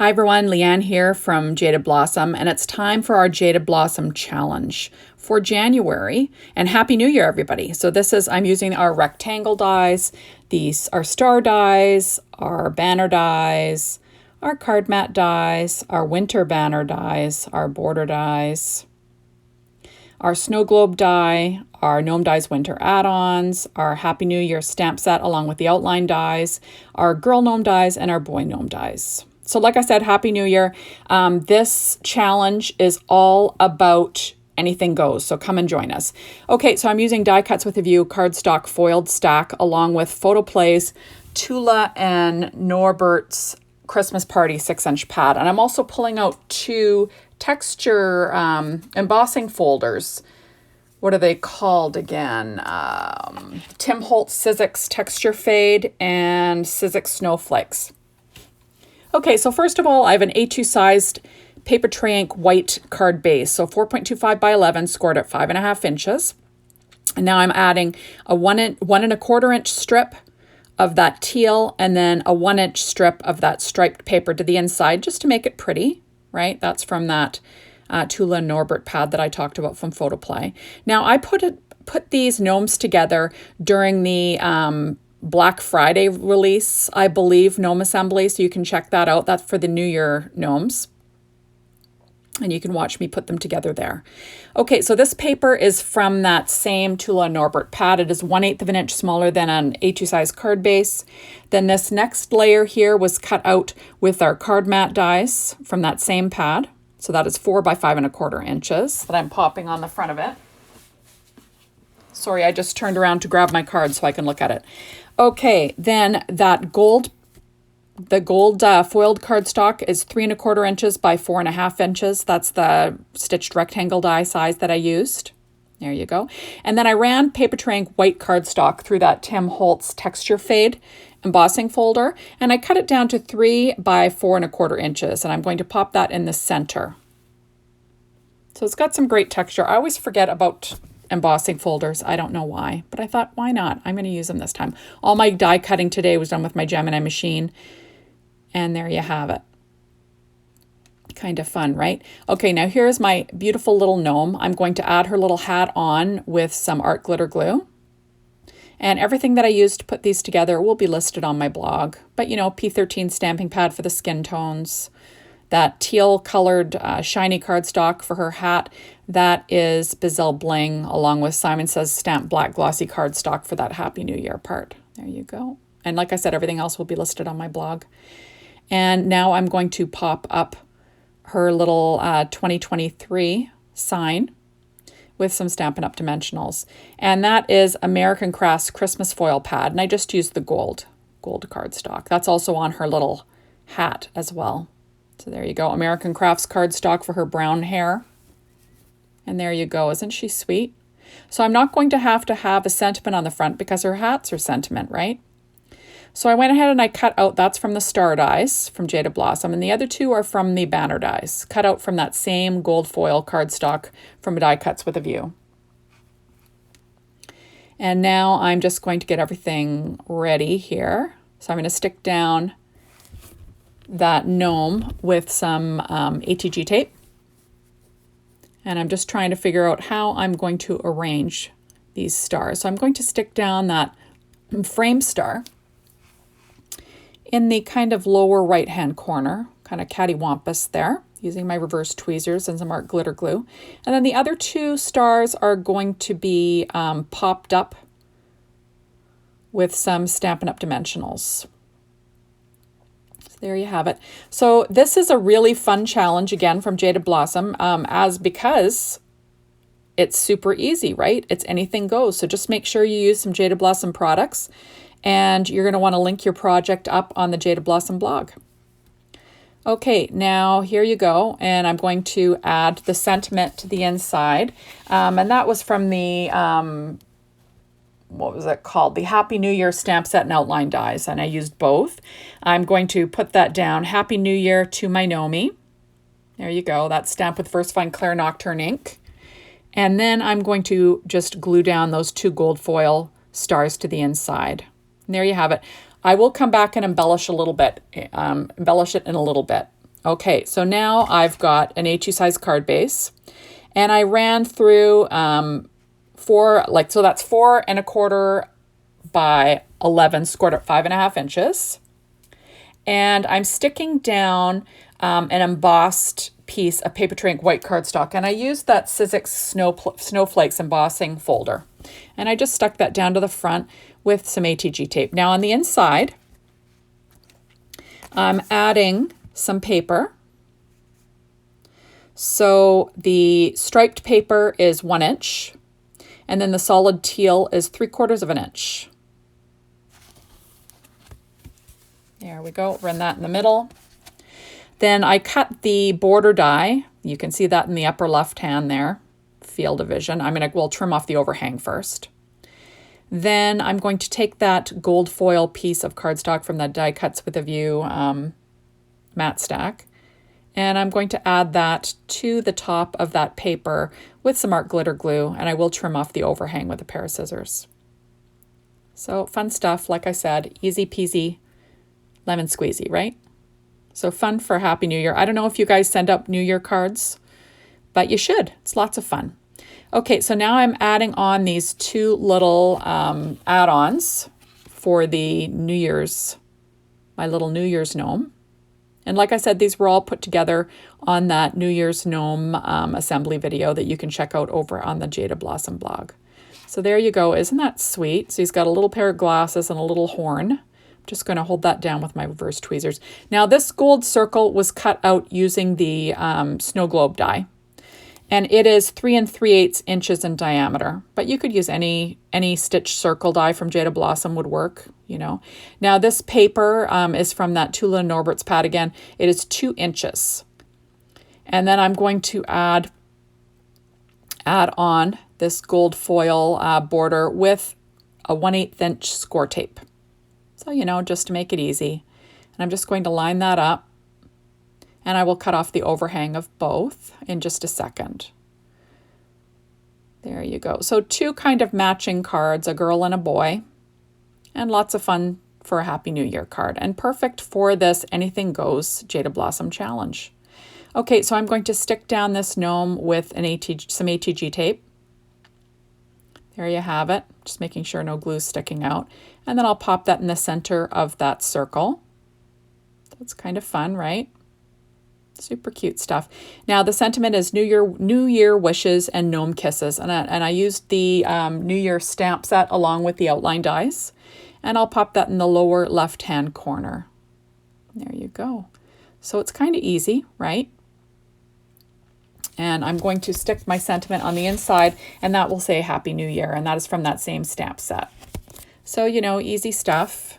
Hi everyone, Leanne here from Jaded Blossom, and it's time for our Jaded Blossom Challenge for January. And Happy New Year, everybody. So I'm using our rectangle dies, these are star dies, our banner dies, our card mat dies, our winter banner dies, our border dies, our snow globe die, our Gnome Dies Winter Add Ons, our Happy New Year stamp set along with the outline dies, our girl gnome dies, and our boy gnome dies. So like I said, Happy New Year. This challenge is all about anything goes, so come and join us. Okay, so I'm using Die Cuts with a View cardstock foiled stack along with Photoplay's Tula and Norbert's Christmas Party 6-inch pad. And I'm also pulling out two texture embossing folders. What are they called again? Tim Holtz Sizzix Texture Fade and Sizzix Snowflakes. Okay, so first of all, I have an A2 sized paper tray ink white card base. So 4.25 by 11 scored at 5.5 inches. And now I'm adding a 1.25 inch strip of that teal and then a 1-inch strip of that striped paper to the inside just to make it pretty, right? That's from that Tula and Norbert pad that I talked about from Photoplay. Now I put these gnomes together during the Black Friday release, I believe, Gnome Assembly, so you can check that out. That's for the New Year gnomes. And you can watch me put them together there. Okay, so this paper is from that same Tula and Norbert pad. It is 1/8 of an inch smaller than an A2 size card base. Then this next layer here was cut out with our card mat dies from that same pad. So that is 4 by 5.25 inches that I'm popping on the front of it. Sorry, I just turned around to grab my card so I can look at it. Okay, then the gold foiled cardstock is 3.25 inches by 4.5 inches. That's the stitched rectangle die size that I used. There you go. And then I ran paper tray ink white cardstock through that Tim Holtz Texture Fade embossing folder, and I cut it down to 3 by 4.25 inches, and I'm going to pop that in the center. So it's got some great texture. I always forget about embossing folders. I don't know why, but I thought, why not? I'm going to use them this time. All my die cutting today was done with my Gemini machine. And there you have it. Kind of fun, right? Okay, now here's my beautiful little gnome. I'm going to add her little hat on with some art glitter glue. And everything that I used to put these together will be listed on my blog. But you know, P13 stamping pad for the skin tones. That teal colored shiny cardstock for her hat, that is Bazille Bling, along with Simon Says stamped black glossy cardstock for that Happy New Year part. There you go. And like I said, everything else will be listed on my blog. And now I'm going to pop up her little 2023 sign with some Stampin' Up! Dimensionals. And that is American Crafts Christmas Foil Pad. And I just used the gold cardstock. That's also on her little hat as well. So there you go, American Crafts cardstock for her brown hair. And there you go, isn't she sweet? So I'm not going to have a sentiment on the front because her hats are sentiment, right? So I went ahead and I cut out, that's from the star dies from Jaded Blossom, and the other two are from the banner dies, cut out from that same gold foil cardstock from Die Cuts with a View. And now I'm just going to get everything ready here. So I'm going to stick down that gnome with some ATG tape. And I'm just trying to figure out how I'm going to arrange these stars. So I'm going to stick down that frame star in the kind of lower right-hand corner, kind of cattywampus there, using my reverse tweezers and some art glitter glue. And then the other two stars are going to be popped up with some Stampin' Up! Dimensionals. There you have it. So this is a really fun challenge, again, from Jaded Blossom, because it's super easy, right? It's anything goes. So just make sure you use some Jaded Blossom products, and you're going to want to link your project up on the Jaded Blossom blog. Okay, now here you go, and I'm going to add the sentiment to the inside, and that was from the what was it called? The Happy New Year stamp set and outline dies, and I used both. I'm going to put that down, Happy New Year to my Nomi. There you go, that's stamped with VersaFine Claire Nocturne ink. And then I'm going to just glue down those two gold foil stars to the inside. And there you have it. I will come back and embellish a little bit, embellish it in a little bit. Okay, so now I've got an A2 size card base, and I ran through so that's 4¼ by 11 scored at 5½ inches. And I'm sticking down an embossed piece of paper tray ink white cardstock, and I used that Sizzix Snowflakes embossing folder. And I just stuck that down to the front with some ATG tape. Now on the inside, I'm adding some paper. So the striped paper is 1 inch, and then the solid teal is 3/4 inch. There we go, run that in the middle. Then I cut the border die. You can see that in the upper left hand there, field of vision. We'll trim off the overhang first. Then I'm going to take that gold foil piece of cardstock from that Die Cuts with a View matte stack, and I'm going to add that to the top of that paper with some art glitter glue, and I will trim off the overhang with a pair of scissors. So fun stuff, like I said, easy peasy, lemon squeezy, right? So fun for Happy New Year. I don't know if you guys send out New Year cards, but you should. It's lots of fun. Okay, so now I'm adding on these 2 little add-ons for the New Year's, my little New Year's gnome. And like I said, these were all put together on that New Year's gnome assembly video that you can check out over on the Jaded Blossom blog. So there you go. Isn't that sweet? So he's got a little pair of glasses and a little horn. I'm just going to hold that down with my reverse tweezers. Now this gold circle was cut out using the snow globe die. And it is 3 3/8 inches in diameter, but you could use any stitch circle die from Jaded Blossom would work, you know. Now this paper is from that Tula Norbert's pad again. It is 2 inches. And then I'm going to add on this gold foil border with a 1/8 inch score tape. So, you know, just to make it easy. And I'm just going to line that up. And I will cut off the overhang of both in just a second. There you go. So 2 kind of matching cards, a girl and a boy, and lots of fun for a Happy New Year card, and perfect for this Anything Goes Jaded Blossom Challenge. Okay, so I'm going to stick down this gnome with some ATG tape. There you have it, just making sure no glue's sticking out. And then I'll pop that in the center of that circle. That's kind of fun, right? Super cute stuff. Now the sentiment is New Year wishes and gnome kisses, and I used the New Year stamp set along with the outline dies, and I'll pop that in the lower left hand corner. There you go. So it's kind of easy, right? And I'm going to stick my sentiment on the inside, and that will say Happy New Year, and that is from that same stamp set. So, you know, easy stuff.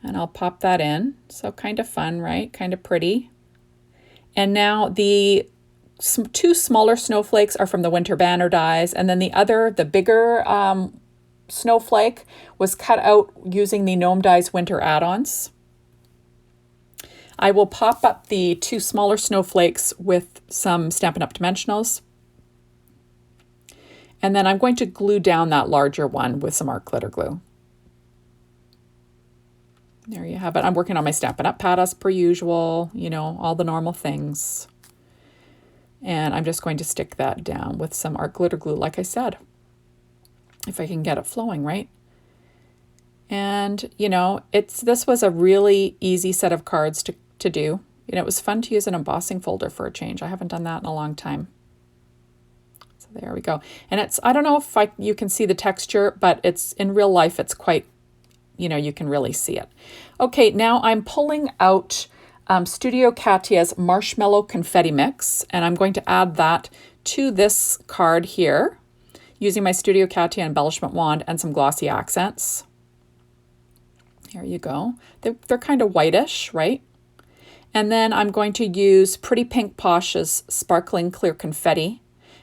And I'll pop that in. So kind of fun, right? Kind of pretty. And now the 2 smaller snowflakes are from the Winter Banner dies. And then the bigger snowflake was cut out using the Gnome Dies Winter Add ONs. I will pop up the 2 smaller snowflakes with some Stampin' Up! Dimensionals. And then I'm going to glue down that larger one with some art glitter glue. There you have it. I'm working on my Stampin' Up! Pad as per usual, you know, all the normal things. And I'm just going to stick that down with some art glitter glue, like I said, if I can get it flowing, right? And, you know, this was a really easy set of cards to do. And it was fun to use an embossing folder for a change. I haven't done that in a long time. So there we go. And I don't know if you can see the texture, but it's in real life, it's quite, you know, you can really see it. Okay, now I'm pulling out Studio Katia's Marshmallow Confetti Mix, and I'm going to add that to this card here using my Studio Katia embellishment wand and some glossy accents. There you go. They're kind of whitish, right? And then I'm going to use Pretty Pink Posh's Sparkling Clear Confetti,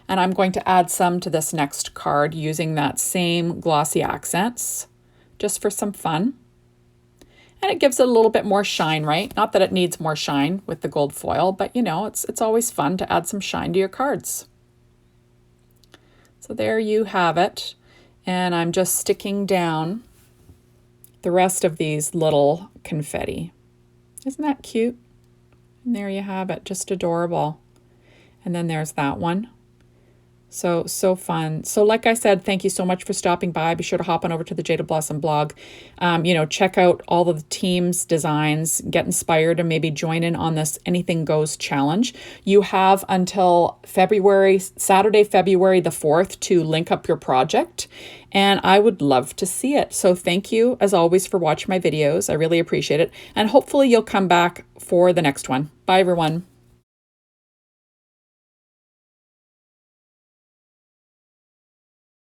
and I'm going to add some to this next card using that same glossy accents, just for some fun. And it gives it a little bit more shine, right? Not that it needs more shine with the gold foil, but you know, it's always fun to add some shine to your cards. So there you have it. And I'm just sticking down the rest of these little confetti. Isn't that cute? And there you have it, just adorable. And then there's that one. So fun. So like I said, thank you so much for stopping by. Be sure to hop on over to the Jaded Blossom blog. Check out all of the team's designs, get inspired, and maybe join in on this Anything Goes challenge. You have until Saturday, February the 4th to link up your project. And I would love to see it. So thank you, as always, for watching my videos. I really appreciate it. And hopefully you'll come back for the next one. Bye, everyone.